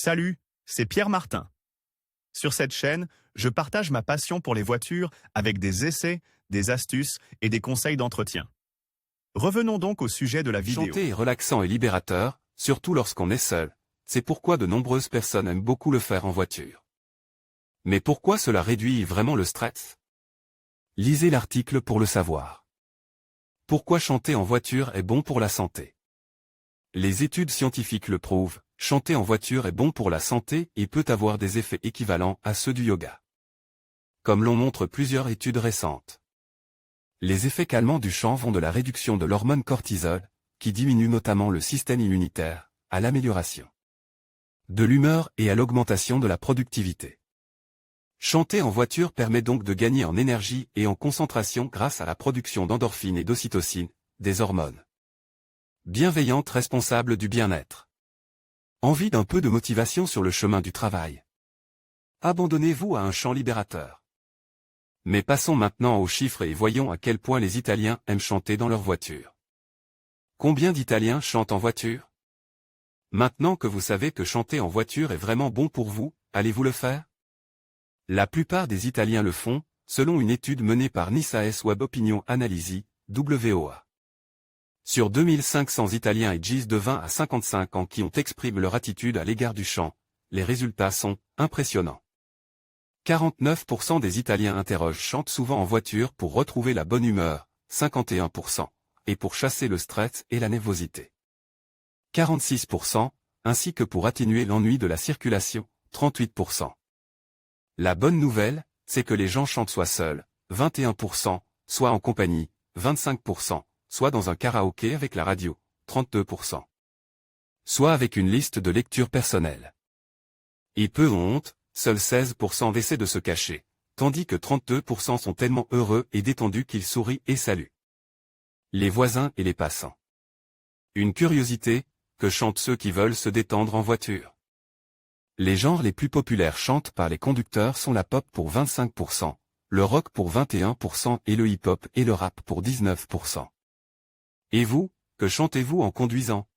Salut, c'est Pierre Martin. Sur cette chaîne, je partage ma passion pour les voitures avec des essais, des astuces et des conseils d'entretien. Revenons donc au sujet de la vidéo. Chanter est relaxant et libérateur, surtout lorsqu'on est seul. C'est pourquoi de nombreuses personnes aiment beaucoup le faire en voiture. Mais pourquoi cela réduit vraiment le stress? Lisez l'article pour le savoir. Pourquoi chanter en voiture est bon pour la santé? Les études scientifiques le prouvent, chanter en voiture est bon pour la santé et peut avoir des effets équivalents à ceux du yoga. Comme l'on montre plusieurs études récentes. Les effets calmants du chant vont de la réduction de l'hormone cortisol, qui diminue notamment le système immunitaire, à l'amélioration de l'humeur et à l'augmentation de la productivité. Chanter en voiture permet donc de gagner en énergie et en concentration grâce à la production d'endorphines et d'ocytocine, des hormones bienveillantes responsables du bien-être. Envie d'un peu de motivation sur le chemin du travail? Abandonnez-vous à un chant libérateur. Mais passons maintenant aux chiffres et voyons à quel point les Italiens aiment chanter dans leur voiture. Combien d'Italiens chantent en voiture? Maintenant que vous savez que chanter en voiture est vraiment bon pour vous, allez-vous le faire? La plupart des Italiens le font, selon une étude menée par NISAS Web Opinion Analysi, WOA. Sur 2500 Italiens âgés de 20 à 55 ans qui ont exprimé leur attitude à l'égard du chant, les résultats sont impressionnants. 49% des Italiens interrogent chantent souvent en voiture pour retrouver la bonne humeur, 51%, et pour chasser le stress et la nervosité. 46%, ainsi que pour atténuer l'ennui de la circulation, 38%. La bonne nouvelle, c'est que les gens chantent soit seuls, 21%, soit en compagnie, 25%, soit dans un karaoké avec la radio, 32%. Soit avec une liste de lecture personnelle. Et peu honte, seuls 16% essaient de se cacher, tandis que 32% sont tellement heureux et détendus qu'ils sourient et saluent les voisins et les passants. Une curiosité, que chantent ceux qui veulent se détendre en voiture. Les genres les plus populaires chantés par les conducteurs sont la pop pour 25%, le rock pour 21% et le hip-hop et le rap pour 19%. Et vous, que chantez-vous en conduisant?